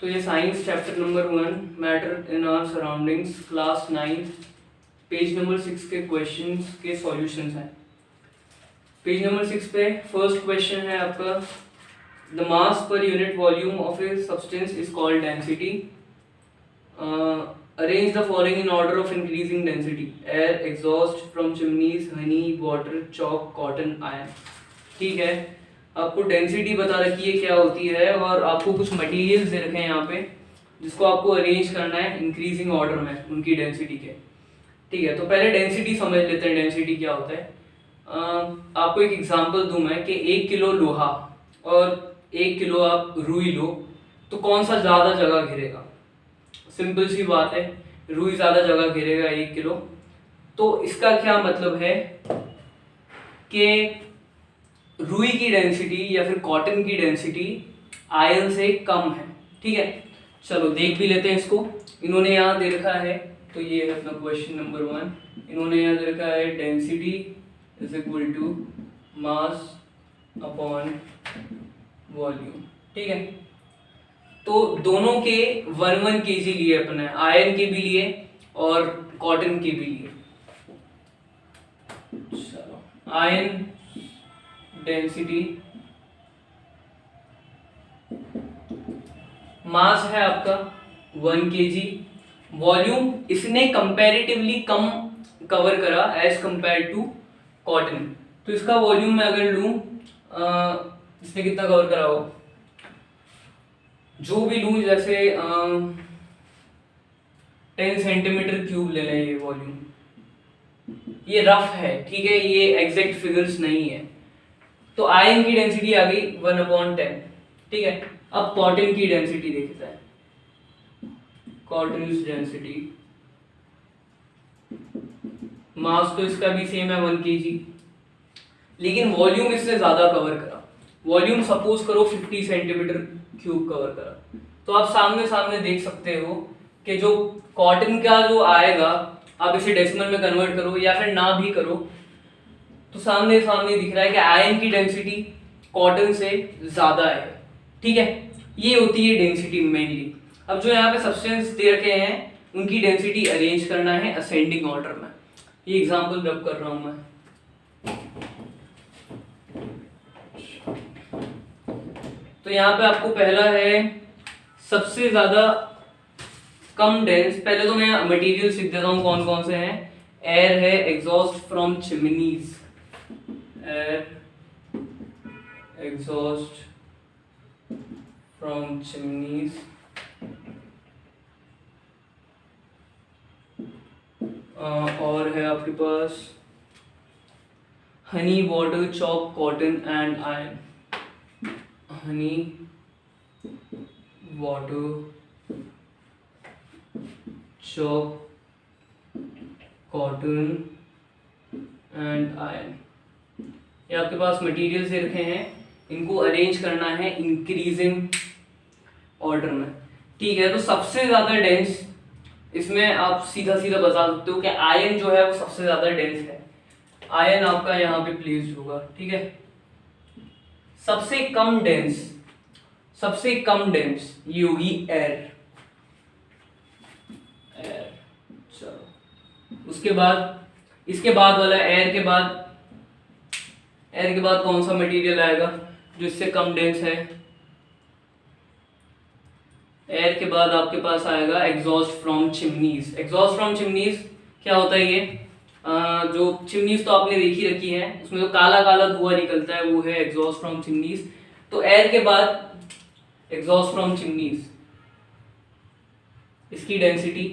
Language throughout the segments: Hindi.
तो ये science chapter number 1 matter in our surroundings class 9 page number 6 के क्वेश्चंस के सॉल्यूशंस हैं। पेज नंबर 6 पे फर्स्ट क्वेश्चन है आपका, the mass per unit volume of a substance is called density. Arrange the following in order of increasing density, air, exhaust from chimneys, Honey, water, chalk, cotton, iron. ठीक है, आपको डेंसिटी बता रखी है क्या होती है और आपको कुछ मटेरियल्स दे रखे हैं यहाँ पे जिसको आपको अरेंज करना है इंक्रीजिंग ऑर्डर में उनकी डेंसिटी के। ठीक है, तो पहले डेंसिटी समझ लेते हैं, डेंसिटी क्या होता है। आपको एक एग्जांपल दूं मैं कि 1 किलो लोहा और 1 किलो आप रुई लो तो कौन सा ज़्यादा जगह घेरेगा? सिंपल सी बात है, रुई ज़्यादा जगह घेरेगा 1 किलो। तो इसका क्या मतलब है कि रुई की डेंसिटी या फिर कॉटन की डेंसिटी आयरन से कम है। ठीक है, चलो देख भी लेते हैं इसको। इन्होंने यहाँ दे रखा है, तो ये है अपना क्वेश्चन नंबर 1। इन्होंने यहाँ दे रखा है density is equal to mass upon volume. ठीक है, तो दोनों के 1 kg लिए अपने, आयरन के भी लिए और कॉटन के भी लिए। चलो, आयरन डेंसिटी, मास है आपका 1 kg, वॉल्यूम इसने कंपैरेटिवली कम कवर करा एज कंपेयर टू कॉटन। तो इसका वॉल्यूम मैं अगर लूं, इसने कितना कवर करा हो, जो भी लूं, जैसे 10 सेंटीमीटर क्यूब ले लें ये वॉल्यूम। ये रफ है, ठीक है, ये एग्जैक्ट फिगर्स नहीं है। तो आयरन की डेंसिटी आ गई 1/10। ठीक है, अब कॉटन की डेंसिटी देखते हैं। कॉटन डेंसिटी, मास तो इसका भी सेम है 1 kg, लेकिन वॉल्यूम इससे ज्यादा कवर करा। वॉल्यूम सपोज करो 50 सेंटीमीटर क्यूब कवर करा। तो आप सामने सामने देख सकते हो कि जो कॉटन का जो आएगा, आप इसे डेसिमल में कन्वर्ट करो या फिर ना भी करो, तो सामने सामने दिख रहा है कि आयरन की डेंसिटी कॉटन से ज्यादा है। ठीक है, ये होती है डेंसिटी मेनली। अब जो यहाँ पे सब्सटेंस दे रखे हैं उनकी डेंसिटी अरेंज करना है असेंडिंग ऑर्डर में। ये एग्जांपल रब कर रहा हूं मैं। तो यहाँ पे आपको पहला है सबसे ज्यादा कम डेंस। पहले तो मैं मटेरियल सीख देता हूँ कौन कौन से हैं। एयर है, exhaust from chimneys, air, exhaust from chimneys, और है आपके पास honey, water, chalk, cotton and iron. Honey, water, chalk, cotton and iron. ये आपके पास मटेरियल्स दे रखे हैं, इनको अरेंज करना है इंक्रीजिंग ऑर्डर में। ठीक है, तो सबसे ज्यादा डेंस इसमें आप सीधा सीधा बता सकते हो कि आयरन जो है वो सबसे ज्यादा डेंस है। आयरन आपका यहाँ पे प्लेस्ड होगा। ठीक है, सबसे कम डेंस, सबसे कम डेंस ये होगी एयर। एयर, चलो उसके बाद, इसके बाद वाला एयर के बाद, एयर के बाद कौन सा मटेरियल आएगा जो इससे कम डेंस है? एयर के बाद आपके पास आएगा exhaust from chimneys. Exhaust from chimneys क्या होता है? ये जो चिमनीज तो आपने देखी रखी है, उसमें जो काला काला धुआं निकलता है वो है एग्जॉस्ट फ्रॉम चिमनीज। तो एयर के बाद एग्जॉस्ट फ्रॉम चिमनीज, इसकी डेंसिटी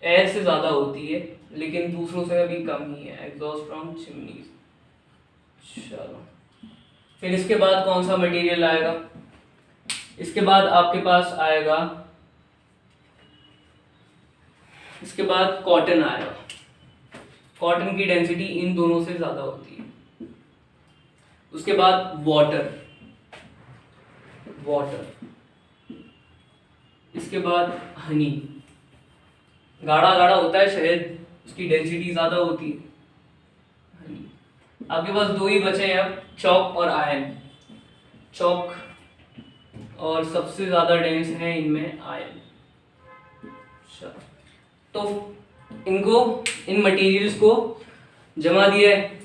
एयर से ज्यादा होती है लेकिन दूसरों से अभी कम ही है, एग्जॉस्ट फ्रॉम चिमनीज। चलो, फिर इसके बाद कौन सा मटेरियल आएगा? इसके बाद आपके पास आएगा, इसके बाद कॉटन आएगा। कॉटन की डेंसिटी इन दोनों से ज्यादा होती है। उसके बाद वाटर, वाटर, इसके बाद हनी, गाढ़ा गाढ़ा होता है शहद, उसकी डेंसिटी ज्यादा होती है। हनी, आपके पास दो ही बचे हैं अब, चॉक और आयरन। चॉक और सबसे ज़्यादा डेंस है इनमें आयन। अच्छा, तो इनको, इन मटेरियल्स को जमा दिया है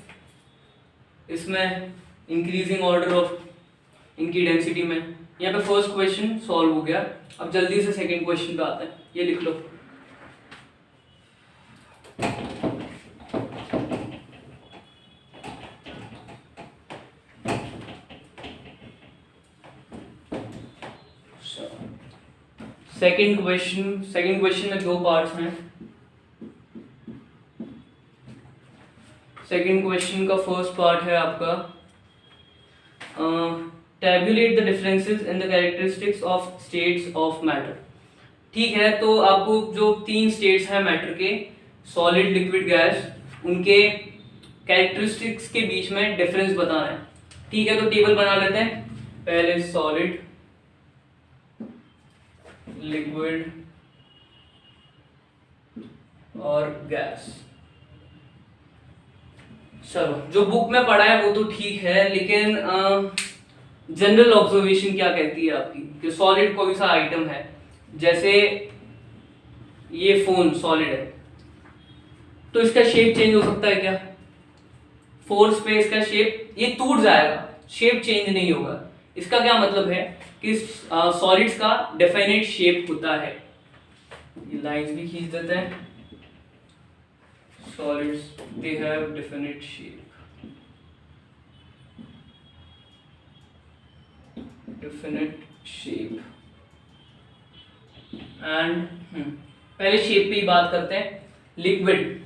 इसमें इंक्रीजिंग ऑर्डर ऑफ इनकी डेंसिटी में। यहाँ पे फर्स्ट क्वेश्चन सॉल्व हो गया। अब जल्दी से सेकंड क्वेश्चन पे आते हैं, ये लिख लो। सेकंड क्वेश्चन में दो पार्ट्स हैं। सेकंड क्वेश्चन का फर्स्ट पार्ट है आपका tablet the differences in the characteristics of states of matter. ठीक है, तो आपको जो तीन स्टेट्स हैं मैटर के, सॉलिड, लिक्विड, गैस, उनके कैरेक्टरिस्टिक्स के बीच में डिफरेंस बताना है। ठीक है, तो टेबल बना लेते हैं। पहले सॉलिड, लिक्विड और गैस। चलो, जो बुक में पढ़ा है वो तो ठीक है, लेकिन जनरल ऑब्जर्वेशन क्या कहती है आपकी कि सॉलिड कोई सा आइटम है, जैसे ये फोन सॉलिड है, तो इसका शेप चेंज हो सकता है क्या? फोर्स पे इसका शेप ये टूट जाएगा, शेप चेंज नहीं होगा। इसका क्या मतलब है कि सॉलिड्स का डेफिनेट शेप होता है। ये लाइंस भी खींच देते हैं। Solids they have definite shape, and पहले शेप पे ही बात करते हैं। लिक्विड,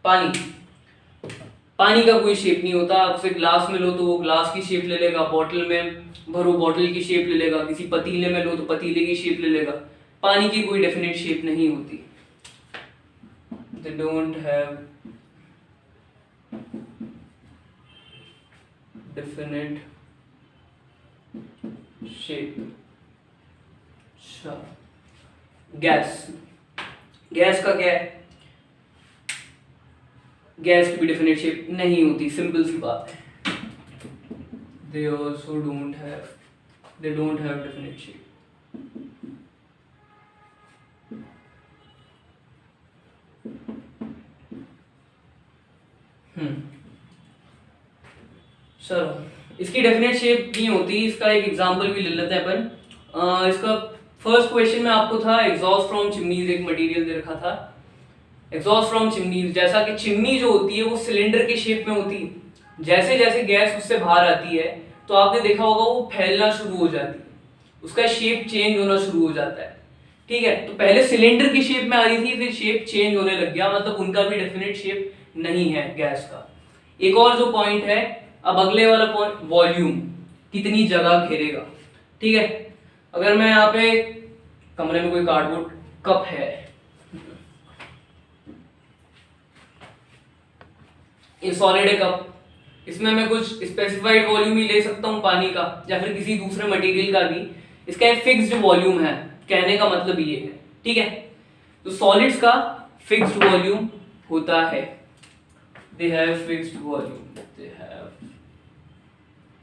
पानी का कोई शेप नहीं होता। आप उसे ग्लास में लो तो वो ग्लास की शेप ले लेगा, बॉटल में भरो बॉटल की शेप ले लेगा, किसी पतीले में लो तो पतीले की शेप ले लेगा। पानी की कोई डेफिनेट शेप नहीं होती। They don't have definite shape। अच्छा, गैस का क्या है? गैस की भी डेफिनेट शेप नहीं होती, सिंपल सी बात है। They also don't have definite shape। चलो, इसकी डेफिनेट शेप नहीं होती। इसका एक एग्जांपल भी ले लेते हैं अपन। इसका फर्स्ट क्वेश्चन में आपको था एग्जॉस्ट फ्रॉम चिमनीज, एक मटेरियल दे रखा था एग्जॉस्ट फ्रॉम चिमनीज। जैसा कि चिमनी जो होती है वो सिलेंडर के शेप में होती है। जैसे जैसे गैस उससे बाहर आती है तो आपने देखा होगा वो फैलना शुरू हो जाती है, उसका शेप चेंज होना शुरू हो जाता है। ठीक है, तो पहले सिलेंडर की शेप में आ रही थी, फिर शेप चेंज होने लग गया, मतलब उनका भी डेफिनेट शेप नहीं है गैस का। एक और जो पॉइंट है, अब अगले वाला पॉइंट, वॉल्यूम, कितनी जगह घेरेगा। ठीक है, अगर मैं यहाँ पे कमरे में कोई कार्डबोर्ड कप है, ये सॉलिड है कप, इसमें मैं कुछ स्पेसिफाइड वॉल्यूम ही ले सकता हूँ पानी का या फिर किसी दूसरे मटेरियल का भी। इसका एक फिक्स्ड वॉल्यूम है, कहने का मतलब ये है। ठीक है, तो सॉलिड्स का फिक्स्ड वॉल्यूम होता है। They have fixed volume, they have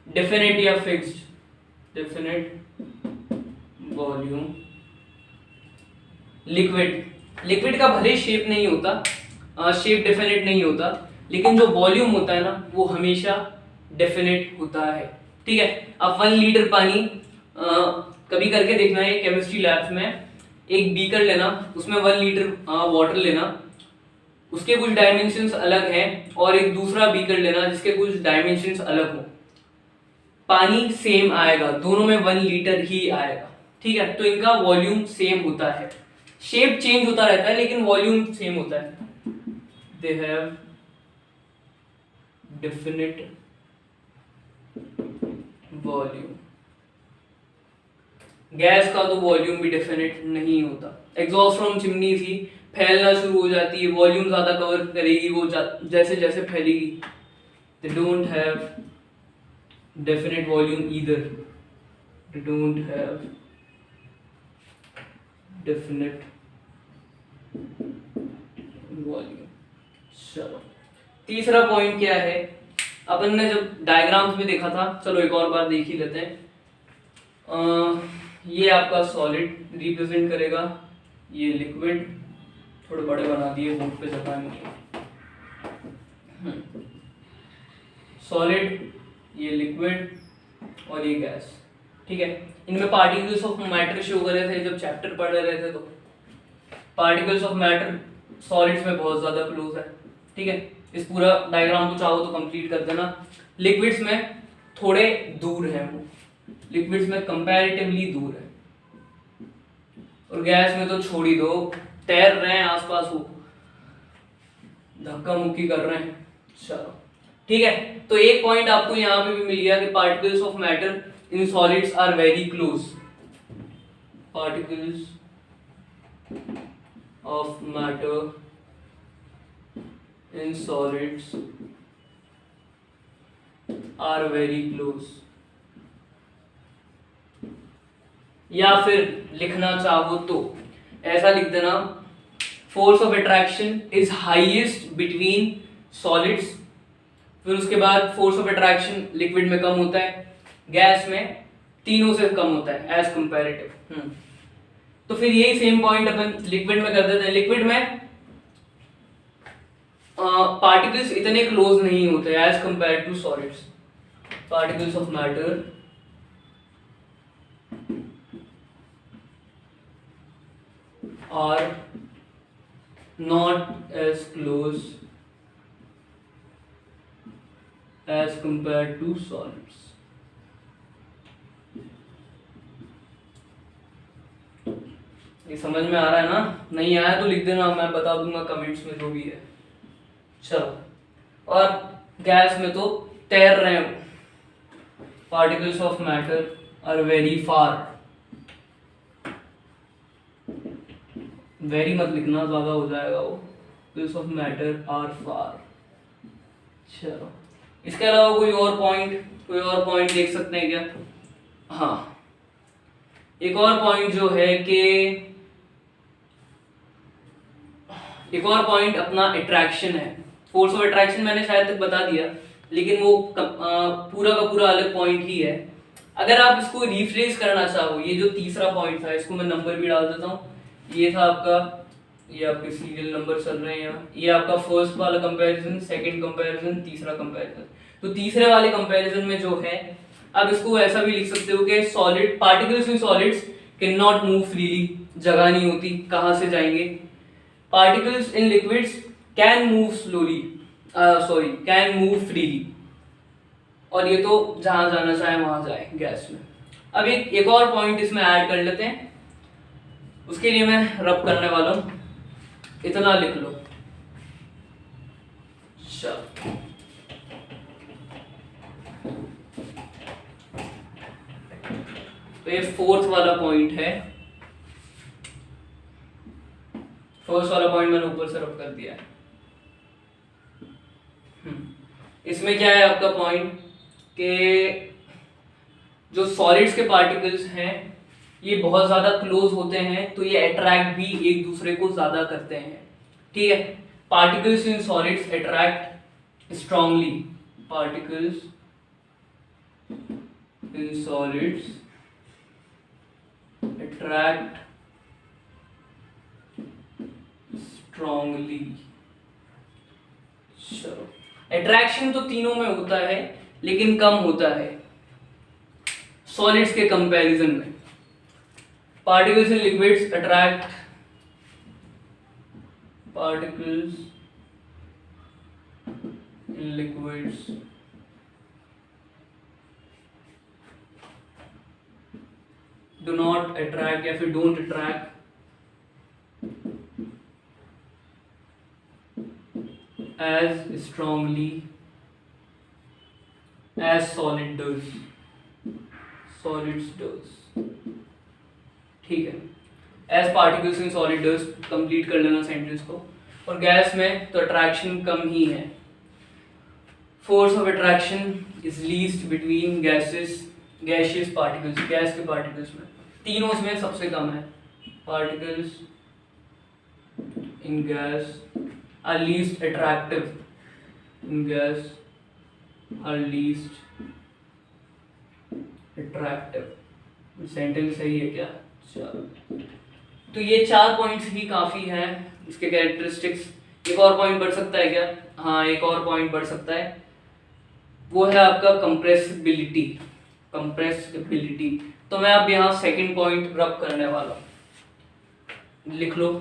definite या फिक्स्ड वॉल्यूम। लिक्विड का भले शेप नहीं होता, शेप डेफिनेट नहीं होता, लेकिन जो वॉल्यूम होता है ना वो हमेशा डेफिनेट होता है। ठीक है, अब 1 लीटर पानी कभी करके देखना है केमिस्ट्री लैब्स में, एक बीकर लेना, उसमें 1 लीटर वाटर लेना, उसके कुछ डायमेंशंस अलग हैं, और एक दूसरा बीकर लेना जिसके कुछ डायमेंशंस अलग हो, पानी सेम आएगा, दोनों में 1 लीटर ही आएगा। ठीक है, तो इनका वॉल्यूम सेम होता है, शेप चेंज होता रहता है लेकिन वॉल्यूम सेम होता है। They have definite volume. Gas का तो वॉल्यूम भी डेफिनेट नहीं होता। एग्जॉस्ट फ्रॉम चिमनी थी, फैलना शुरू हो जाती है, वॉल्यूम ज्यादा कवर करेगी वो जैसे जैसे फैलेगी। They don't have definite volume either, they don't have definite volume. चलो, तीसरा पॉइंट क्या है, अपन ने जब डायग्राम्स में देखा था, चलो एक और बार देख ही लेते हैं। ये आपका सॉलिड रिप्रेजेंट करेगा, ये लिक्विड, थोड़े बड़े बना दिए बोर्ड पे जगह नहीं है। सॉलिड, ये लिक्विड और ये गैस। ठीक है, इनमें पार्टिकल्स ऑफ मैटर शो कर रहे थे जब चैप्टर पढ़ रहे थे, तो पार्टिकल्स ऑफ मैटर सॉलिड्स में बहुत ज्यादा क्लोज है। ठीक है, इस पूरा डायग्राम को चाहो तो कंप्लीट कर देना। लिक्विड्स में थोड़े दूर है वो, लिक्विड्स में कंपैरेटिवली दूर है, और गैस में तो छोड़ ही दो, तैर रहे हैं आसपास, वो धक्का मुक्की कर रहे हैं। चलो ठीक है, तो एक पॉइंट आपको यहाँ पे भी मिल गया कि particles of matter in solids are very close. Particles of matter in solids are very close. या फिर लिखना चाहो तो ऐसा लिख देना, force of attraction is highest between solids. फिर उसके बाद फोर्स ऑफ अट्रैक्शन लिक्विड में कम होता है, गैस में तीनों से कम होता है एज कंपैरेटिव। तो फिर यही सेम पॉइंट अपन लिक्विड में कर देते हैं। लिक्विड में पार्टिकल्स इतने क्लोज नहीं होते as compare to solids. Particles of matter are not as close as compared to solids. ये समझ में आ रहा है ना? नहीं आया तो लिख देना, मैं बता दूंगा कमेंट्स में जो भी है। चलो, और गैस में तो तैर रहे हैं। Particles of matter are very far. Very मत लिखना, ज्यादा हो जाएगा वो। Particles of matter are far. चलो, इसके अलावा कोई और पॉइंट देख सकते हैं क्या? हाँ, एक और पॉइंट जो है कि एक और पॉइंट अपना अट्रैक्शन है। फोर्स ऑफ अट्रैक्शन मैंने शायद तक बता दिया, लेकिन वो पूरा का पूरा अलग पॉइंट ही है। अगर आप इसको रिफ्रेश करना चाहो, ये जो तीसरा पॉइंट था, इसको मैं नंबर भी डाल देता हूँ। ये था आपका, ये आपके सीरियल नंबर चल रहे हैं यहाँ। ये आपका फर्स्ट वाला कंपैरिजन, सेकंड कंपैरिजन, तीसरा कंपैरिजन। तो तीसरे वाले कंपैरिजन में जो है, अब इसको ऐसा भी लिख सकते हो कि solid particles in solids can not move freely. जगह नहीं होती, कहाँ से जाएंगे? Particles in liquids can move slowly, can move freely. और ये तो जहां जाना चाहे वहां जाए गैस में। अब एक और पॉइंट इसमें ऐड कर लेते हैं। उसके लिए मैं रब करने वाला हूं, इतना लिख लो। चलो, तो ये फोर्थ वाला पॉइंट है। फर्स्ट वाला पॉइंट मैंने ऊपर से रब कर दिया है। इसमें क्या है आपका पॉइंट कि जो सॉलिड्स के पार्टिकल्स हैं ये बहुत ज्यादा क्लोज होते हैं, तो ये अट्रैक्ट भी एक दूसरे को ज्यादा करते हैं। ठीक है, particles in solids attract strongly. Particles in solids attract strongly. चलो, अट्रैक्शन तो तीनों में होता है, लेकिन कम होता है सॉलिड्स के कंपैरिजन में। Particles in liquids attract, particles in liquids do not attract, या फिर don't attract as strongly as solid does, solids does। ठीक है, as particles in solid does complete कर लेना सेंटेंस को। और गैस में तो अट्रैक्शन कम ही है। Force of attraction is least between gaseous particles. Gas के पार्टिकल्स में तीनों में सबसे कम है। Particles in gas are least attractive in gas, are least attractive। Sentence सही है क्या? चलो, तो ये 4 पॉइंट्स ही काफ़ी हैं इसके कैरेक्टरिस्टिक्स। एक और पॉइंट बढ़ सकता है क्या? हाँ, एक और पॉइंट बढ़ सकता है, वो है आपका कंप्रेसिबिलिटी। कंप्रेसिबिलिटी, तो मैं अब यहाँ सेकंड पॉइंट रब करने वाला हूँ, लिख लो।